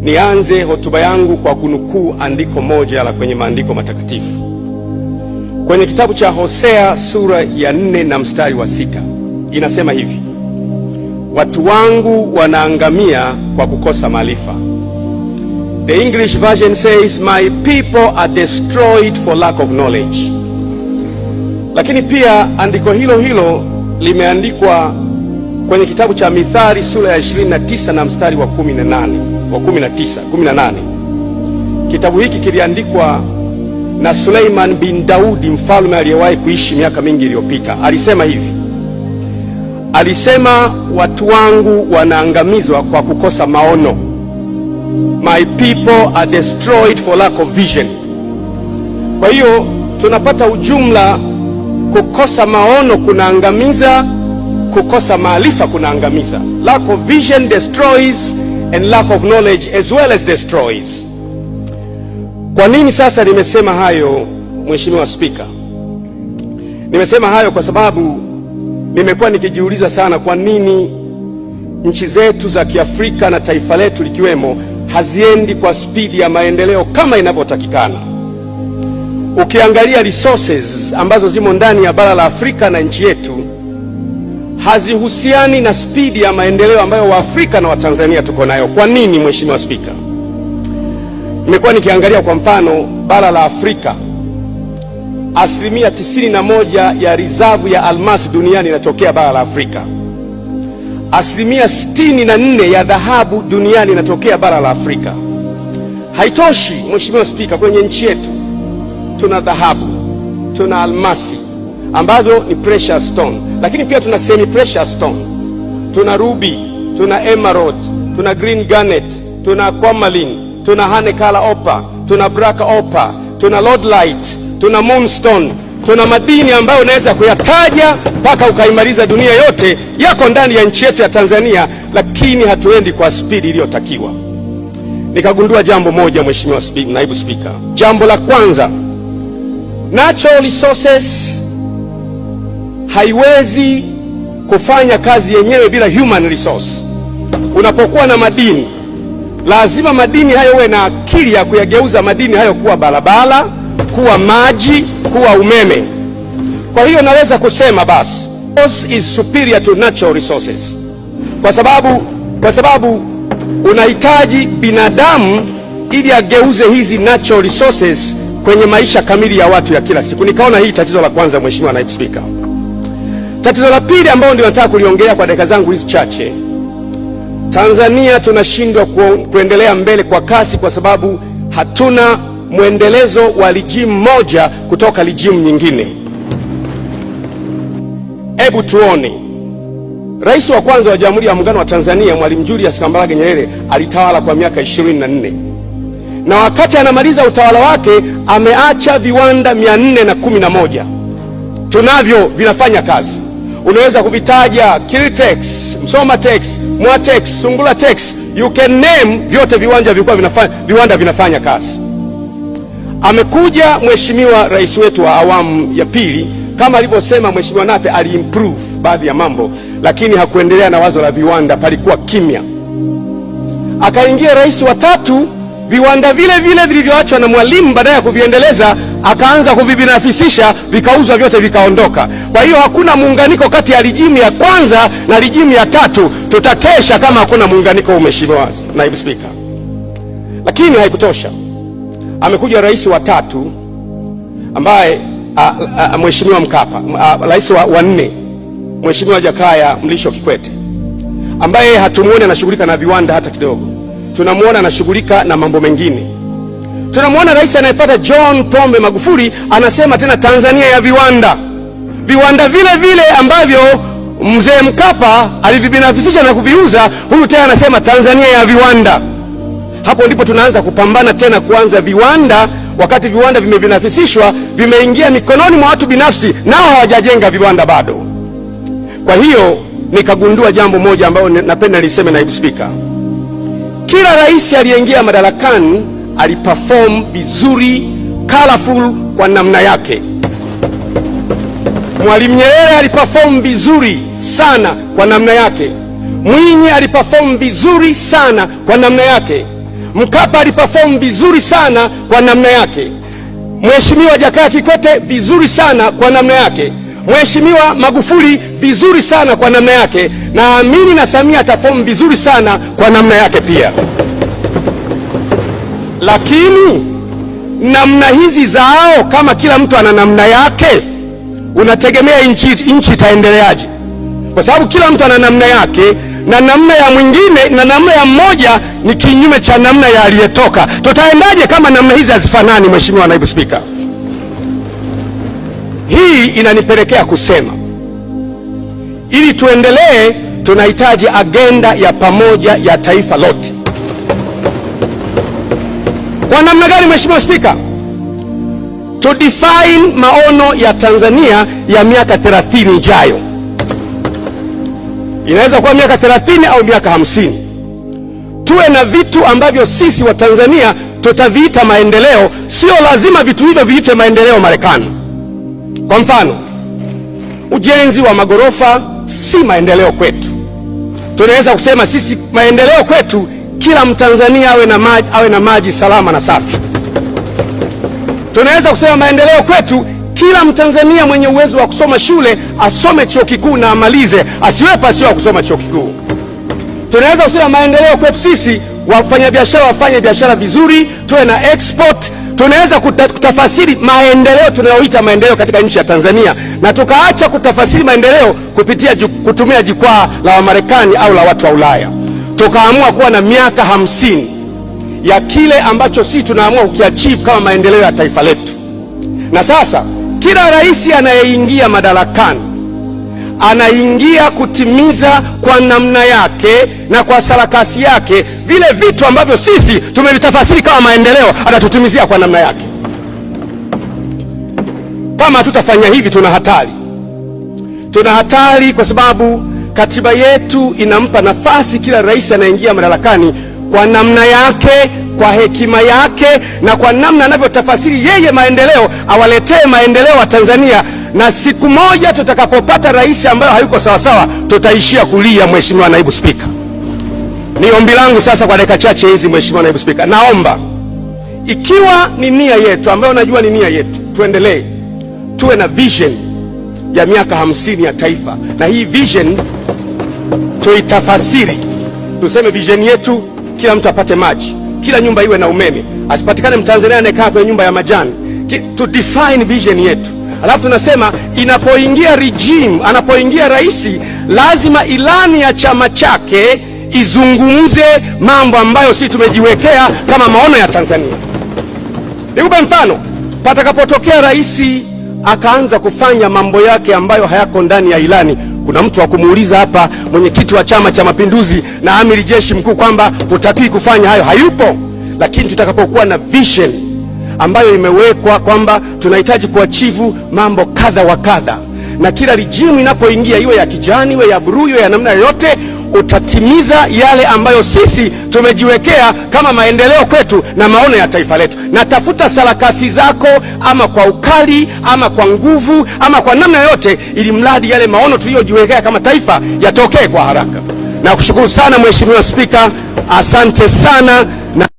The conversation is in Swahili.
Nianze hotuba yangu kwa kunukuu andiko moja la kwenye maandiko matakatifu kwenye kitabu cha Hosea sura ya 4 na mstari wa 6. Inasema hivi: watu wangu wanaangamia kwa kukosa maarifa. The English version says, my people are destroyed for lack of knowledge. Lakini pia andiko hilo hilo limeandikwa kwenye kitabu cha Mithali sura ya 29 na mstari wa 18. Kitabu hiki kiliandikwa na Suleiman bin Daudi, mfalme aliyewahi kuishi miaka mingi iliyopita. Alisema hivi, alisema watu wangu wanaangamizwa kwa kukosa maono. My people are destroyed for lack of vision. Kwa hiyo tunapata ujumla, kukosa maono kunaangamiza, kukosa maarifa kunaangamiza. Lack of vision destroys and lack of knowledge as well as destroys. Kwa nini sasa nimesema hayo, Mheshimiwa Spika? Nimesema hayo kwa sababu nimekuwa nikijiuliza sana kwa nini nchi zetu za Kiafrika na taifa letu likiwemo haziendi kwa spidi ya maendeleo kama inavyotakikana. Ukiangalia resources ambazo zimo ndani ya bara la Afrika na nchi yetu hazihusiani na spidi ya maendeleo ambayo Waafrika na Watanzania tuko nayo. Kwa nini, Mheshimiwa Spika? Nimekuwa nikiangalia kwa mfano bara la Afrika, 91% ya reserve ya almasi duniani inatokea bara la Afrika. 64% ya dhahabu duniani inatokea bara la Afrika. Haitoshi, Mheshimiwa Spika, kwenye nchi yetu tuna dhahabu, tuna almasi ambazo ni precious stone, lakini pia tuna semi precious stone, tuna ruby, tuna emerald, tuna green garnet, tuna aquamarine, tuna honey color opal, tuna black opal, tuna lodlite, tuna moonstone. Tuna madini ambayo unaweza kuyataja mpaka ukaimaliza dunia yote, yako ndani ya nchi yetu ya Tanzania, lakini hatuendi kwa spidi iliyotakiwa. Nikagundua jambo moja, Mheshimiwa Naibu Spika. Jambo la kwanza, natural resources haiwezi kufanya kazi yenyewe bila human resource. Unapokuwa na madini, lazima madini hayo uwe na akili ya kuyageuza madini hayo kuwa barabara, kuwa maji, kuwa umeme. Kwa hiyo naweza kusema basi is superior to natural resources, kwa sababu unahitaji binadamu ili ageuze hizi natural resources kwenye maisha kamili ya watu ya kila siku. Nikaona hii tatizo la kwanza, Mheshimiwa Naibu Spika. Tatizo la pili ambalo ndio nataka kuliongelea kwa dakika zangu hizi chache, Tanzania tunashindwa kuendelea mbele kwa kasi kwa sababu hatuna mwendelezo wa regime moja kutoka regime nyingine. Hebu tuone, rais wa kwanza wa Jamhuri ya Muungano wa Tanzania Mwalimu Julius Kambarage Nyerere alitawala kwa miaka 24, na wakati anamaliza utawala wake ameacha viwanda 411 tunavyo vinafanya kazi. Unaweza kuvitaja Kilitex, Msomatex, Mwatex, Sungulatex, you can name, vyote viwanda vinafanya kazi. Amekuja Mheshimiwa Rais wetu wa awamu ya pili, kama alivyosema Mheshimiwa Nape, aliimprove baadhi ya mambo, lakini hakuendelea na wazo la viwanda, palikuwa kimya. Akaingia rais wa tatu, viwanda vile vile vilivyoachwa na Mwalimu, baada ya kuviendeleza akaanza kuvibinafisisha, vikauzwa vyote vikaondoka. Kwa hiyo hakuna muunganiko kati ya rijimu ya kwanza na rijimu ya tatu. Tutakesha kama hakuna muunganiko, Mheshimiwa Naibu Spika. Lakini haikutosha, amekuja rais wa tatu ambaye Mheshimiwa Mkapa, rais wa 4 Mheshimiwa Jakaya Mlisho Kikwete, ambaye hatumuone anashughulika na viwanda hata kidogo. Tunamuona anashughulika na mambo mengine. Tunamuona rais anayefuata John Pombe Magufuli anasema tena Tanzania ya viwanda. Viwanda vile vile ambavyo mzee Mkapa alivibinafisisha na kuviuza, huyu tena anasema Tanzania ya viwanda. Hapo ndipo tunaanza kupambana tena kuanza viwanda, wakati viwanda vimebinafisishwa, vimeingia mikononi mwa watu binafsi, nao hawajajenga viwanda bado. Kwa hiyo nikagundua jambo moja ambalo napenda niseme, Naibu Spika. Kila rais aliyeingia madarakani aliperform vizuri, colorful kwa namna yake. Mwalimu Nyerere aliperform vizuri sana kwa namna yake. Mwinyi aliperform vizuri sana kwa namna yake. Mkapa aliperform vizuri sana kwa namna yake. Mheshimiwa Jakaya Kikwete vizuri sana kwa namna yake. Mheshimiwa Magufuli vizuri sana kwa namna yake. Naamini na Samia ataform vizuri sana kwa namna yake pia. Lakini namna hizi zao, kama kila mtu ana namna yake, unategemea nchi itaendeleaje? Kwa sababu kila mtu ana namna yake, na namna ya mwingine na namna ya mmoja ni kinyume cha namna ya aliyetoka. Tutaendaje kama namna hizi hazifanani? Mheshimiwa Naibu Spika, hii inanipelekea kusema ili tuendelee, tunahitaji agenda ya pamoja ya taifa lote. Kwa namna gani, Mheshimiwa Spika? To define maono ya Tanzania ya miaka 30 ijayo. Inaweza kuwa miaka 30 au miaka 50. Tuwe na vitu ambavyo sisi wa Tanzania tutaviita maendeleo. Sio lazima vitu hivyo viite maendeleo Marekani. Kwa mfano, ujenzi wa magorofa si maendeleo kwetu. Tunaweza kusema sisi maendeleo kwetu kila Mtanzania awe na maji salama na safi. Tunaweza kusema maendeleo kwetu kila Mtanzania mwenye uwezo wa kusoma shule asome chuo kikuu na amalize, asiwepo asiwe kusoma chuo kikuu. Tunaweza kusema maendeleo kwetu sisi wafanyabiashara wafanye biashara vizuri, tuwe na export. Tunaweza kutafasiri maendeleo tunayoita maendeleo katika nchi ya Tanzania, na tukaacha kutafasiri maendeleo kutumia jukwaa la Wamarekani au la watu wa Ulaya. Tukaamua kuwa na miaka 50 ya kile ambacho sisi tunaamua kukiachieve kama maendeleo ya taifa letu. Na sasa kila rais anayeingia madarakani anaingia kutimiza kwa namna yake na kwa sarakasi yake vile vitu ambavyo sisi tumevitafasiri kama maendeleo, atatutimizia kwa namna yake. Kama hatutafanya hivi, tuna hatari. Tuna hatari kwa sababu katiba yetu inampa nafasi kila rais anayeingia madarakani kwa namna yake, kwa hekima yake, na kwa namna anavyotafasiri yeye maendeleo, awaletee maendeleo wa Tanzania. Na siku moja tutakapopata rais ambayo hayuko sawasawa, tutaishia kulia. Mheshimiwa Naibu Spika, ni ombi langu sasa kwa dakika chache hizi, Mheshimiwa Naibu Spika, naomba ikiwa ni nia yetu, ambayo najua ni nia yetu, tuendelee tuwe na vision ya miaka 50 ya taifa, na hii vision tuitafasiri. Tuseme vision yetu, kila mtu apate maji, kila nyumba iwe na umeme, asipatikane Mtanzania anayekaa kwenye nyumba ya majani. To define vision yetu. Alafu tunasema inapoingia regime, anapoingia rais, lazima ilani ya chama chake izungumze mambo ambayo sisi tumejiwekea kama maono ya Tanzania. Nikupe mfano, patakapotokea rais akaanza kufanya mambo yake ambayo hayako ndani ya ilani, kuna mtu wa kumuuliza hapa mwenyekiti wa Chama cha Mapinduzi na amiri jeshi mkuu kwamba hutakiwi kufanya hayo? Hayupo. Lakini tutakapokuwa na vision ambayo imewekwa kwamba tunahitaji kuachieve mambo kadha wa kadha, na kila regime inapoingia, iwe ya kijani, iwe ya blue, iwe ya namna yoyote, utatimiza yale ambayo sisi tumejiwekea kama maendeleo kwetu na maono ya taifa letu. Na tafuta sarakasi zako, ama kwa ukali, ama kwa nguvu, ama kwa namna yoyote, ili mradi yale maono tuliyojiwekea kama taifa yatokee kwa haraka. Na kushukuru sana Mheshimiwa Spika, asante sana.